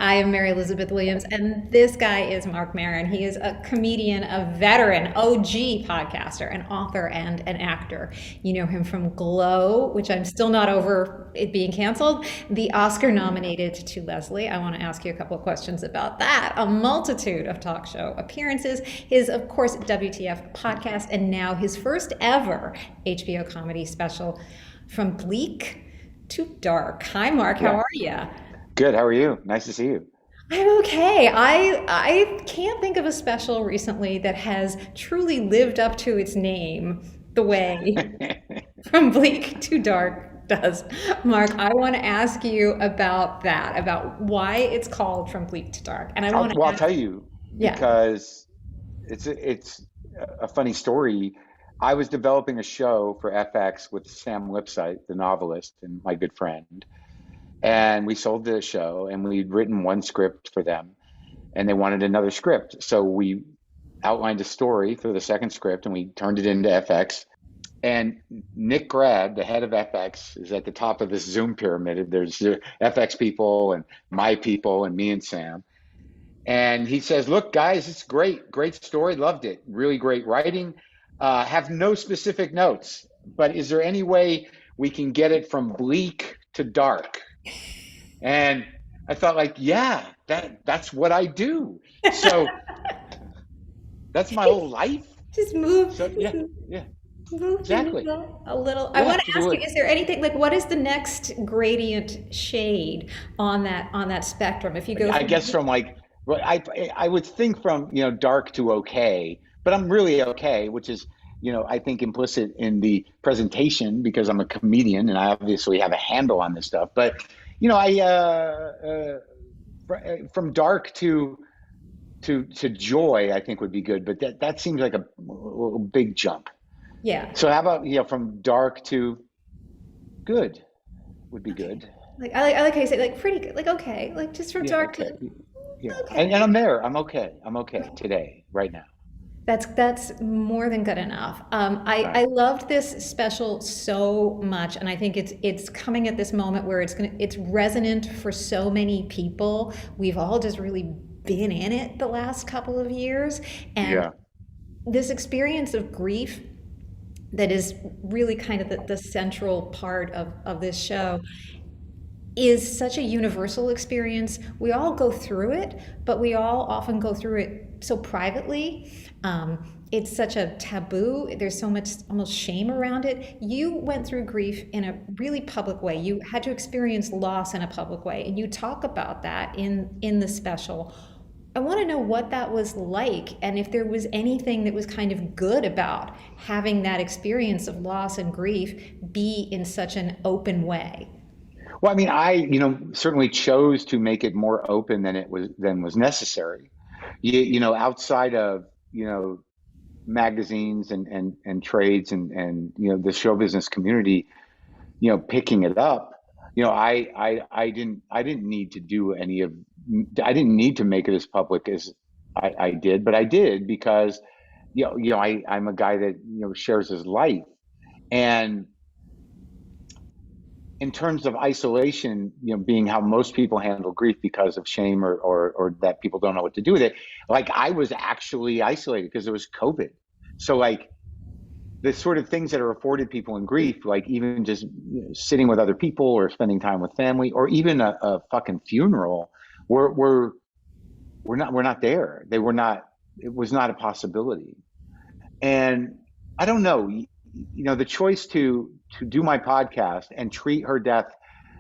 I am Mary Elizabeth Williams, and this guy is Marc Maron. He is a comedian, a veteran, OG podcaster, an author, and an actor. You know him from Glow, which I'm still not over it being canceled, the Oscar nominated To Leslie. I want to ask you a couple of questions about that. A multitude of talk show appearances, his, of course, WTF podcast, and now his first ever HBO comedy special, From Bleak to Dark. Hi, Mark. How Yeah. are you? Good. How are you? Nice to see you. I'm okay. I can't think of a special recently that has truly lived up to its name the way From Bleak to Dark does. Mark, I want to ask you about that, about why it's called From Bleak to Dark. And I want to I'll ask, tell you yeah. because it's a funny story. I was developing a show for FX with Sam Lipsyte, the novelist and my good friend, and we sold the show and we'd written one script for them, and they wanted another script. So we outlined a story for the second script and we turned it into FX. And Nick Grad, the head of FX, is at the top of this Zoom pyramid. There's the FX people and my people and me and Sam. And he says, "Look, guys, it's great, great story, loved it, really great writing. Have no specific notes, but is there any way we can get it from bleak to dark?" And I thought, like, yeah, that's what I do. So that's my whole life. Just move, So just yeah, yeah, move the exactly. needle a little. I Yeah, want to just a ask you, little. is there anything like what is the next gradient shade on that spectrum? If you go I from guess from like, well, I would think from dark to okay, but I'm really okay, which is I think implicit in the presentation because I'm a comedian and I obviously have a handle on this stuff. But I from dark to joy, I think would be good, but that seems like a big jump. yeah. So how about from dark to good would be good. Like I like how you say like pretty good, like okay, like just from Yeah, dark okay. to Yeah. okay. And I'm there. I'm okay. I'm okay today, right now. That's more than good enough. All right. I loved this special so much, and I think it's coming at this moment where it's resonant for so many people. We've all just really been in it the last couple of years, and Yeah. this experience of grief that is really kind of the central part of this show is such a universal experience. We all go through it, but we all often go through it so privately. It's such a taboo. There's so much almost shame around it. You went through grief in a really public way. You had to experience loss in a public way, and you talk about that in the special. I want to know what that was like, and if there was anything that was kind of good about having that experience of loss and grief be in such an open way. Well, I mean, certainly chose to make it more open than was necessary. Outside of, magazines and trades and the show business community, picking it up. I didn't need to do I didn't need to make it as public as I did, but I did because I'm a guy that shares his life. And in terms of isolation, being how most people handle grief because of shame or that people don't know what to do with it, like I was actually isolated because it was COVID. So like the sort of things that are afforded people in grief, like even just sitting with other people or spending time with family or even a fucking funeral, were we're not there. They were not. It was not a possibility. And I don't know, the choice to do my podcast and treat her death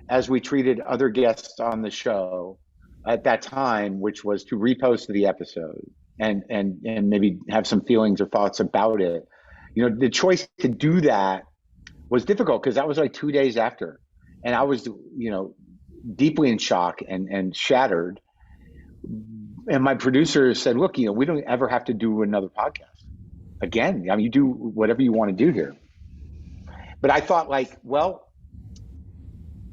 as we treated other guests on the show at that time, which was to repost the episode and maybe have some feelings or thoughts about it. The choice to do that was difficult because that was like 2 days after, and I was, deeply in shock and shattered. And my producer said, "Look, we don't ever have to do another podcast again. I mean, you do whatever you want to do here." But I thought, like, well,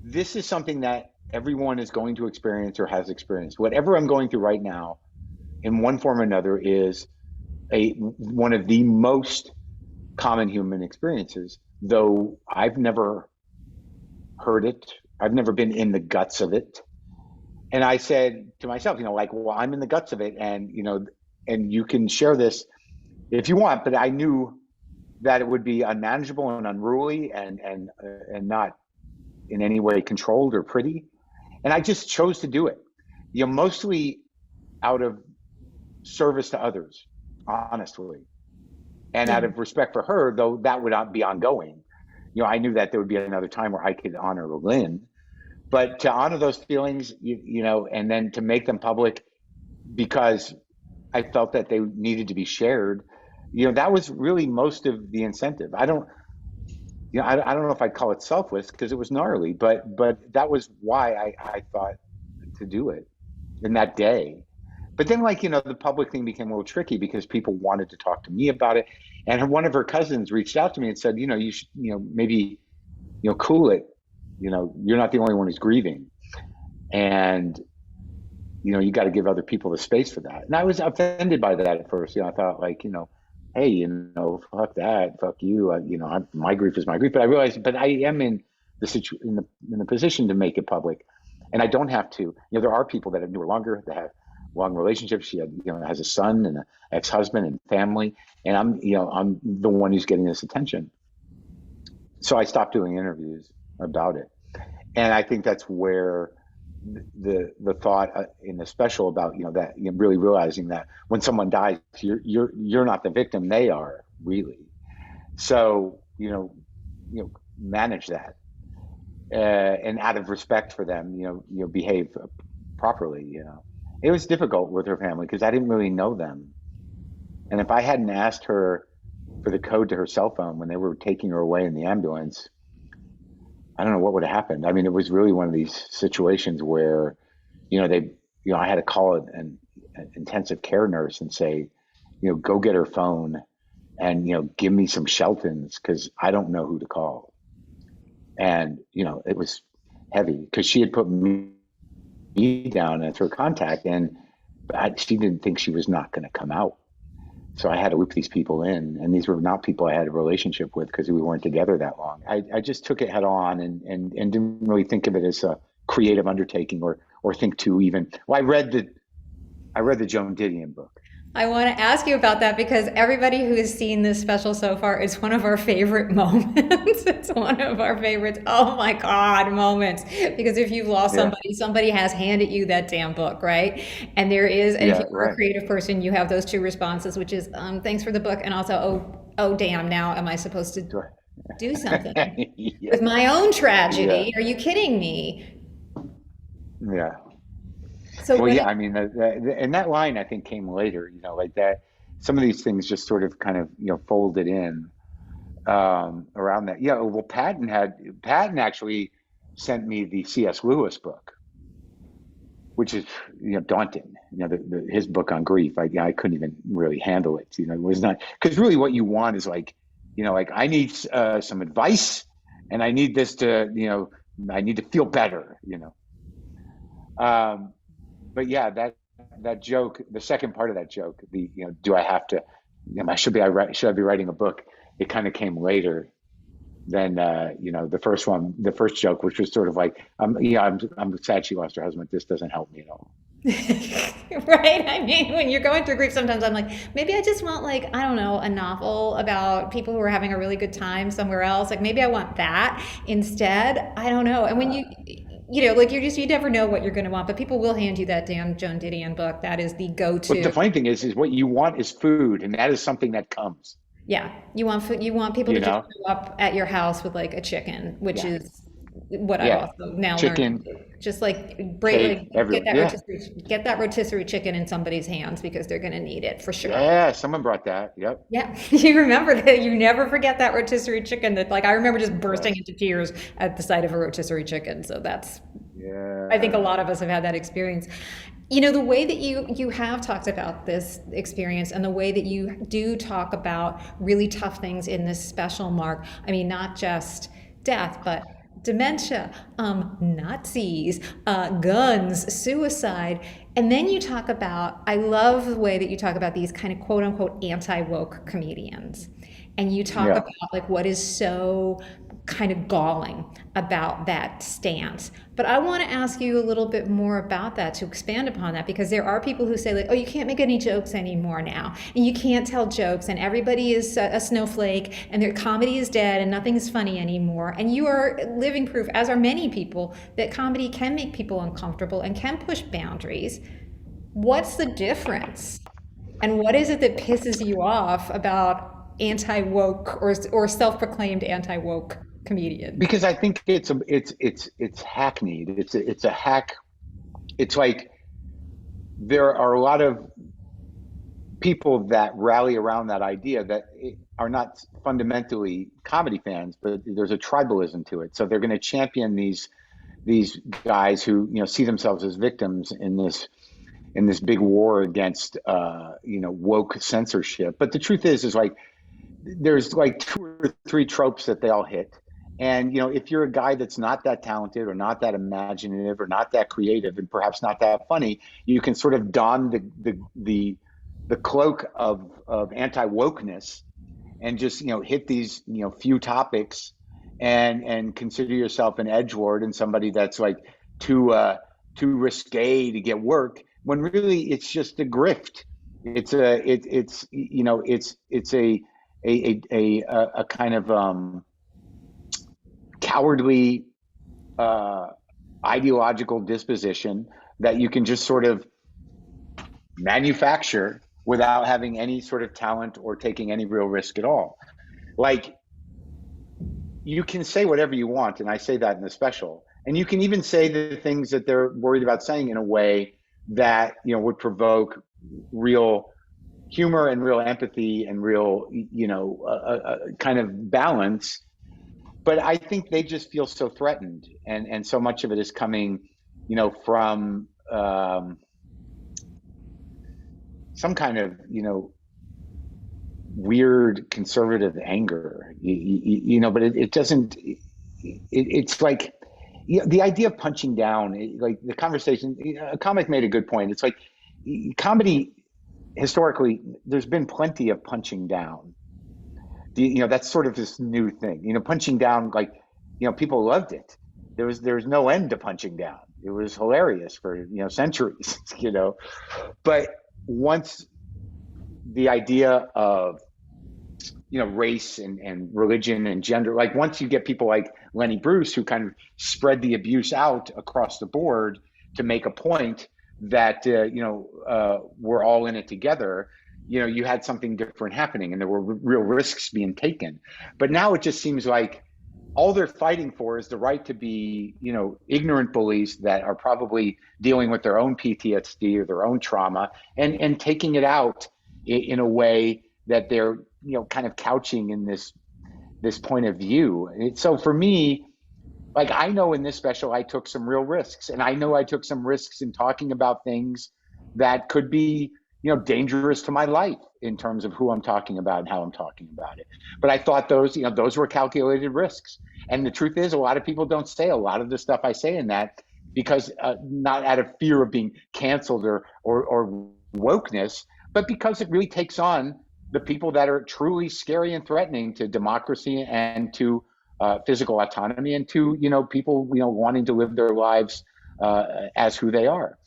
this is something that everyone is going to experience or has experienced. Whatever I'm going through right now, in one form or another, is one of the most common human experiences. Though I've never heard it, I've never been in the guts of it. And I said to myself, like, well, I'm in the guts of it, and and you can share this if you want, but I knew that it would be unmanageable and unruly, and not in any way controlled or pretty. And I just chose to do it, mostly out of service to others, honestly, and Yeah. out of respect for her, though that would not be ongoing. I knew that there would be another time where I could honor Lynn, but to honor those feelings, and then to make them public because I felt that they needed to be shared. That was really most of the incentive. I don't know if I'd call it selfless because it was gnarly, but that was why I thought to do it in that day. But then, like, the public thing became a little tricky because people wanted to talk to me about it. And one of her cousins reached out to me and said, you should, maybe, cool it. You're not the only one who's grieving. And, you got to give other people the space for that. And I was offended by that at first. I thought, like, hey, fuck that, fuck you. My grief is my grief. But I realized, but I am in in the position to make it public, and I don't have to. There are people that have knew her longer, that have long relationships. She had, has a son and an ex-husband and family, and I'm the one who's getting this attention. So I stopped doing interviews about it, and I think that's where the thought in the special about that really realizing that when someone dies, you're not the victim, they are really. So manage that, and out of respect for them, behave properly. It was difficult with her family because I didn't really know them, and if I hadn't asked her for the code to her cell phone when they were taking her away in the ambulance, I don't know what would have happened. I mean, it was really one of these situations where, I had to call an intensive care nurse and say, go get her phone and, give me some Sheltons because I don't know who to call. And, it was heavy because she had put me down as her contact, and she didn't think she was not going to come out. So I had to loop these people in, and these were not people I had a relationship with because we weren't together that long. I just took it head on and didn't really think of it as a creative undertaking or think to even. Well, I read the Joan Didion book. I want to ask you about that because everybody who has seen this special so far, it's one of our favorite moments. It's one of our favorites. Oh my God, moments. Because if you've lost Yeah, somebody, somebody has handed you that damn book, right? And there is, and if yeah, you're a right. creative person, you have those two responses, which is, thanks for the book, and also, oh, damn, now am I supposed to do something Yeah, with my own yeah, tragedy? Are you kidding me? yeah. So Well, when yeah. it, I mean, and that line I think came later. Like that. Some of these things just sort of kind of folded in around that. Yeah. Well, Patton actually sent me the C.S. Lewis book, which is daunting. His book on grief. I couldn't even really handle it. It was not because really what you want is like, like I need some advice, and I need this to I need to feel better. Um, but yeah, that joke, the second part of that joke, the do I have to? Should I be writing a book? It kind of came later than the first one, the first joke, which was sort of like, I'm sad she lost her husband. This doesn't help me at all. right? I mean, when you're going through grief, sometimes I'm like, maybe I just want, like, I don't know, a novel about people who are having a really good time somewhere else. Like maybe I want that instead. I don't know. And when like you never know what you're going to want, but people will hand you that damn Joan Didion book. That is the But go-to. the funny thing is what you want is food, and that is something that comes. Yeah, you want food, you want people to You just know? show up at your house with like a chicken, which Yeah, is what I've yeah. also now learned to Chicken, do. Just like cake, get everywhere. that Yeah, rotisserie chicken in somebody's hands because they're going to need it for sure. yeah. Someone brought that. Yep. Yeah, you remember that. You never forget that rotisserie chicken. That like I remember just bursting Yes. into tears at the sight of a rotisserie chicken. So that's I think a Yeah. lot of us have had that experience. The way that you have talked about this experience and the way that you do talk about really tough things in this special, Mark. I mean, not just death, but dementia, Nazis, guns, suicide. And then you talk about, I love the way that you talk about these kind of quote unquote anti woke comedians. and you talk Yeah. about like what is so kind of galling about that stance. But I want to ask you a little bit more about that, to expand upon that, because there are people who say like, oh, you can't make any jokes anymore now, and you can't tell jokes, and everybody is a snowflake, and their comedy is dead, and nothing's funny anymore. And you are living proof, as are many people, that comedy can make people uncomfortable and can push boundaries. What's the difference? And what is it that pisses you off about anti-woke or self-proclaimed anti-woke comedians? Because I think it's hackneyed. It's a hack. It's like there are a lot of people that rally around that idea that are not fundamentally comedy fans, but there's a tribalism to it. So they're going to champion these guys who, you know, see themselves as victims in this big war against you know, woke censorship. But the truth is like there's like two or three tropes that they all hit. And you know, if you're a guy that's not that talented or not that imaginative or not that creative and perhaps not that funny, you can sort of don the cloak of anti-wokeness and just, you know, hit these, you know, few topics and consider yourself an edgelord and somebody that's like too risque to get work, when really it's just a grift. It's you know, it's a kind of cowardly ideological disposition that you can just sort of manufacture without having any sort of talent or taking any real risk at all. Like, you can say whatever you want, and I say that in the special, and you can even say the things that they're worried about saying in a way that, you know, would provoke real humor and real empathy and real, you know, kind of balance. But I think they just feel so threatened, and so much of it is coming, you know, from some kind of, you know, weird conservative anger, you know, but it doesn't, it's like, you know, the idea of punching down, like the conversation, a comic made a good point. It's like comedy, historically, there's been plenty of punching down. You know, that's sort of this new thing, you know, punching down, like, you know, people loved it. There was no end to punching down. It was hilarious for, you know, centuries, you know. But once the idea of, you know, race and religion and gender, like once you get people like Lenny Bruce who kind of spread the abuse out across the board to make a point that you know, we're all in it together, you know, you had something different happening and there were real risks being taken. But now it just seems like all they're fighting for is the right to be, you know, ignorant bullies that are probably dealing with their own PTSD or their own trauma, and taking it out in a way that they're, you know, kind of couching in this point of view. So for me, like, I know in this special I took some real risks, and I know I took some risks in talking about things that could be, you know, dangerous to my life in terms of who I'm talking about and how I'm talking about it. But I thought those, you know, those were calculated risks. And the truth is, a lot of people don't say a lot of the stuff I say in that because not out of fear of being canceled or wokeness, but because it really takes on the people that are truly scary and threatening to democracy and to physical autonomy and to, you know, people, you know, wanting to live their lives as who they are.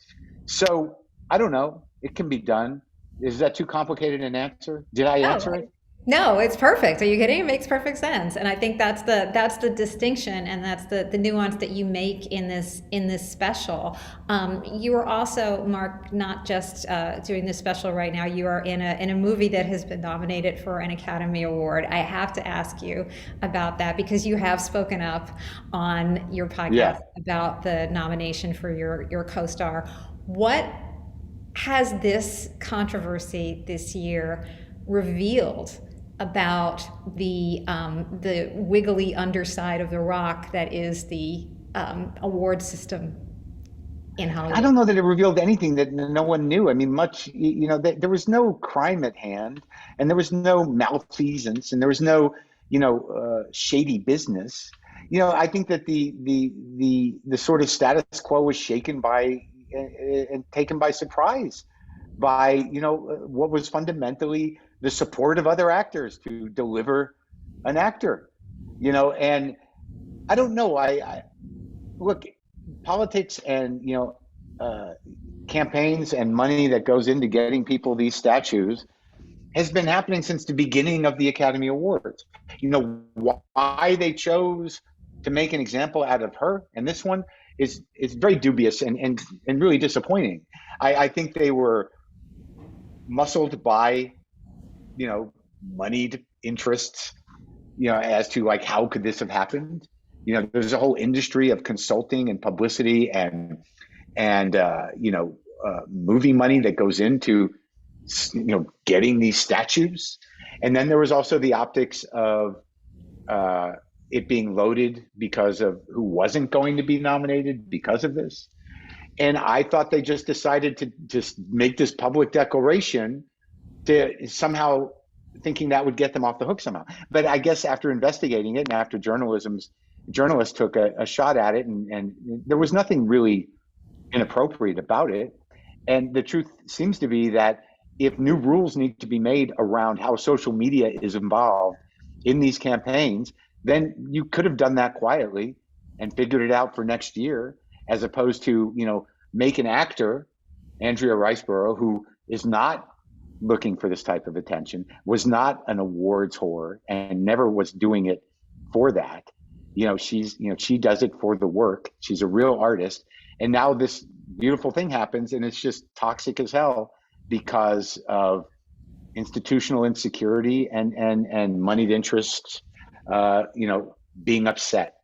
So I don't know. It can be done. Is that too complicated an answer? Did I No, answer it? no, it's perfect. Are you kidding? It makes perfect sense. And I think that's the distinction, and that's the nuance that you make in this special. You are also, Mark, not just doing this special right now. You are in a movie that has been nominated for an Academy Award. I have to ask you about that because you have spoken up on your Yeah. podcast about the nomination for your co-star. What has this controversy this year revealed about the wiggly underside of the rock that is the award system in I Hollywood? don't know that it revealed anything that no one knew. I mean, much, you know, there was no crime at hand, and there was no malfeasance, and there was no, you know, shady business. You know, I think that the sort of status quo was shaken by and taken by surprise by, you know, what was fundamentally the support of other actors to deliver an actor, and I don't know. I look, politics and, uh, campaigns and money that goes into getting people these statues has been happening since the beginning of the Academy Awards. Why they chose to make an example out of her and this one is very dubious and really disappointing. I think they were muscled by, moneyed interests, as to like, how could this have happened? There's a whole industry of consulting and publicity and movie money that goes into, getting these statues. And then there was also the optics of it being loaded because of who wasn't going to be nominated because of this. And I thought they just decided to just make this public declaration to somehow thinking that would get them off the hook somehow. But I guess after investigating it and after journalists took a shot at it, and there was nothing really inappropriate about it. And the truth seems to be that if new rules need to be made around how social media is involved in these campaigns, then you could have done that quietly and figured it out for next year, as opposed to, make an actor, Andrea Riseborough, who is not looking for this type of attention, was not an awards whore, and never was doing it for that. She does it for the work. She's a real artist. And now this beautiful thing happens, and it's just toxic as hell because of institutional insecurity and moneyed interests, being upset.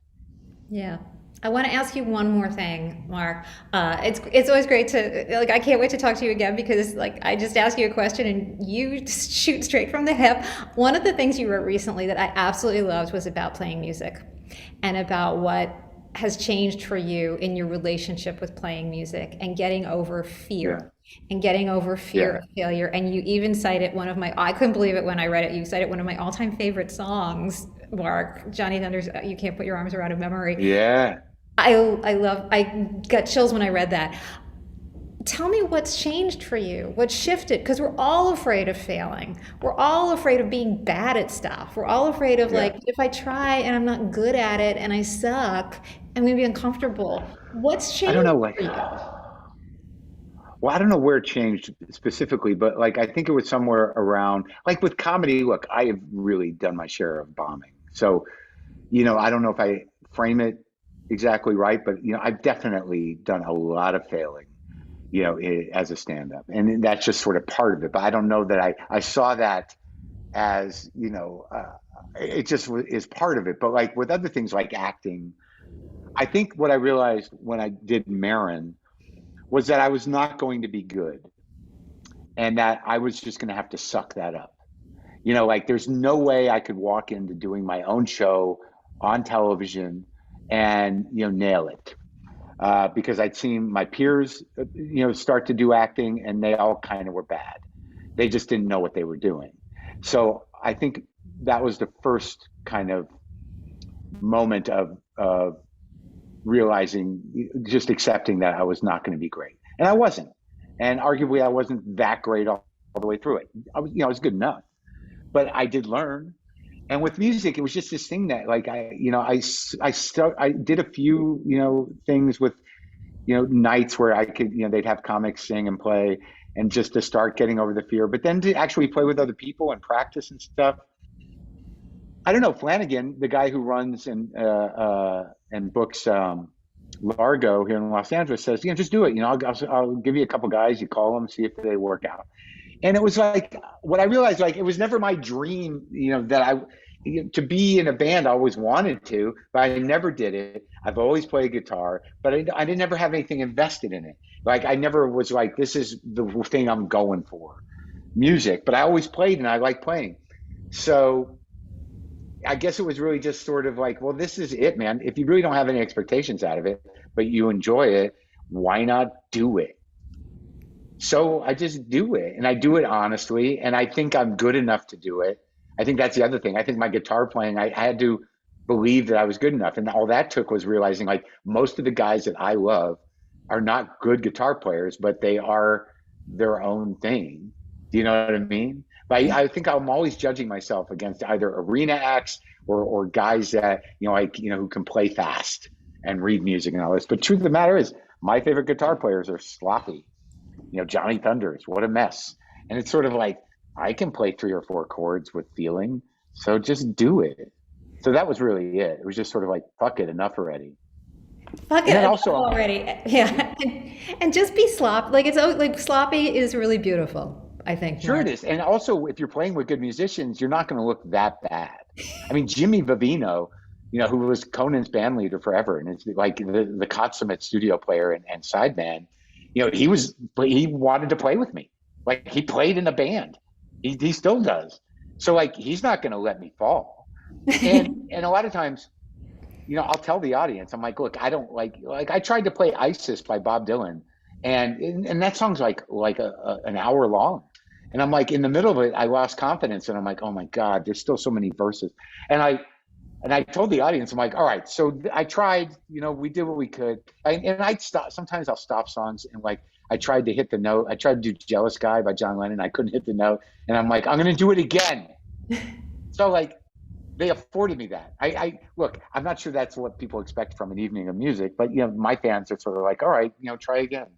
Yeah. I want to ask you one more thing, Mark. It's always great to, like, I can't wait to talk to you again, because like I just ask you a question and you just shoot straight from the hip. One of the things you wrote recently that I absolutely loved was about playing music and about what has changed for you in your relationship with playing music and getting over fear. And getting over fear of failure. And you even cited I couldn't believe it when I read it. You cited one of my all-time favorite songs, Mark, Johnny Thunder's You Can't Put Your Arms Around a Memory. Yeah. I got chills when I read that. Tell me what's changed for you, what shifted, because we're all afraid of failing. We're all afraid of being bad at stuff. We're all afraid of like, if I try and I'm not good at it and I suck, I'm gonna be uncomfortable. What's changed? I don't know, for you? well, I don't know where it changed specifically, but like I think it was somewhere around, like with comedy. Look, I have really done my share of bombing. So, I don't know if I frame it exactly right, but I've definitely done a lot of failing, as a stand-up, and that's just sort of part of it. But I don't know that I saw that as, it just is part of it. But like with other things like acting, I think what I realized when I did Maron was that I was not going to be good, and that I was just going to have to suck that up. Like there's no way I could walk into doing my own show on television and, nail it. Because I'd seen my peers, start to do acting, and they all kind of were bad. They just didn't know what they were doing. So I think that was the first kind of moment of realizing, just accepting that I was not going to be great, and I wasn't, and arguably I wasn't that great all the way through it. I was good enough, but I did learn. And with music, it was just this thing that like I did a few, things with, nights where I could, they'd have comics sing and play, and just to start getting over the fear, but then to actually play with other people and practice and stuff. I don't know, Flanagan, the guy who runs and books Largo here in Los Angeles, says, just do it. I'll give you a couple guys, you call them, see if they work out. And it was like, what I realized, like, it was never my dream, that to be in a band. I always wanted to, but I never did it. I've always played guitar, but I didn't ever have anything invested in it. Like, I never was like, this is the thing I'm going for, music, but I always played and I like playing. So I guess it was really just sort of like, well, this is it, man. If you really don't have any expectations out of it, but you enjoy it, why not do it? So I just do it, and I do it honestly, and I think I'm good enough to do it. I think that's the other thing. I think my guitar playing, I had to believe that I was good enough, and all that took was realizing, like, most of the guys that I love are not good guitar players, but they are their own thing. Do you know what I mean? But I think I'm always judging myself against either arena acts or guys that, like, who can play fast and read music and all this. But truth of the matter is, my favorite guitar players are sloppy. Johnny Thunders, what a mess. And it's sort of like, I can play 3 or 4 chords with feeling, so just do it. So that was really it. It was just sort of like, fuck it, enough already. Fuck And it then enough also, already. Yeah. And just be slop. Like like sloppy is really beautiful, I think, sure Mark. it is. And also, if you're playing with good musicians, you're not going to look that bad. I mean, Jimmy Vivino, who was Conan's band leader forever, and it's like the consummate studio player and sideman, he wanted to play with me. Like, he played in a band. He still does. So, like, he's not going to let me fall. And a lot of times, I'll tell the audience, I'm like, look, I don't like I tried to play ISIS by Bob Dylan, and that song's like an hour long. And I'm like, in the middle of it, I lost confidence, and I'm like, oh my God, there's still so many verses. And I told the audience, I'm like, all right, so I tried, we did what we could. And I'd stop, sometimes I'll stop songs, and like, I tried to hit the note. I tried to do Jealous Guy by John Lennon. I couldn't hit the note. And I'm like, I'm going to do it again. So, like, they afforded me that. I look, I'm not sure that's what people expect from an evening of music, but my fans are sort of like, all right, try again.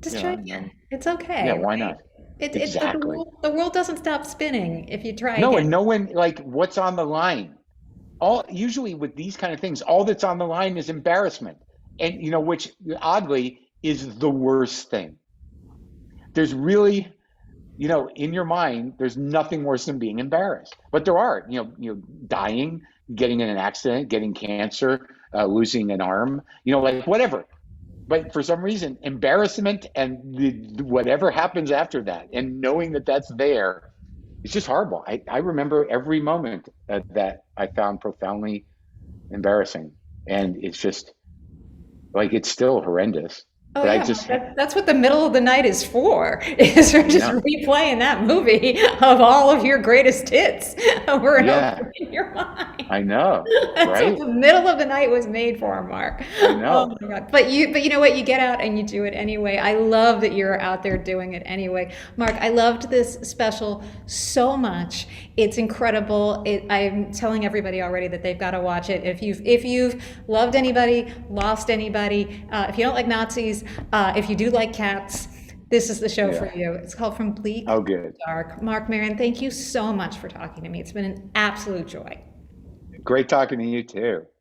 Just try And then, again. It's yeah, okay, why right? not? The Exactly. world doesn't stop spinning if you try No, again. and no one, like, what's on the line? All usually with these kind of things, all that's on the line is embarrassment, and which oddly is the worst thing. There's really, in your mind, there's nothing worse than being embarrassed. But there are, dying, getting in an accident, getting cancer, losing an arm, like whatever. But for some reason, embarrassment and whatever happens after that, and knowing that that's there, it's just horrible. I remember every moment that I found profoundly embarrassing, and it's just like, it's still horrendous. Oh But I yeah, just, that's what the middle of the night is for. Is for just yeah, replaying that movie of all of your greatest hits over and yeah, over in your mind. I know, That's what right? the middle of the night was made for, Mark. I Oh know. my God. But you know what? You get out and you do it anyway. I love that you're out there doing it anyway. Mark, I loved this special so much. It's incredible. I'm telling everybody already that they've got to watch it. If you've loved anybody, lost anybody, if you don't like Nazis, if you do like cats, this is the show for Yeah. you. It's called From Bleak Oh, to good. Dark. Mark Maron, thank you so much for talking to me. It's been an absolute joy. Great talking to you too.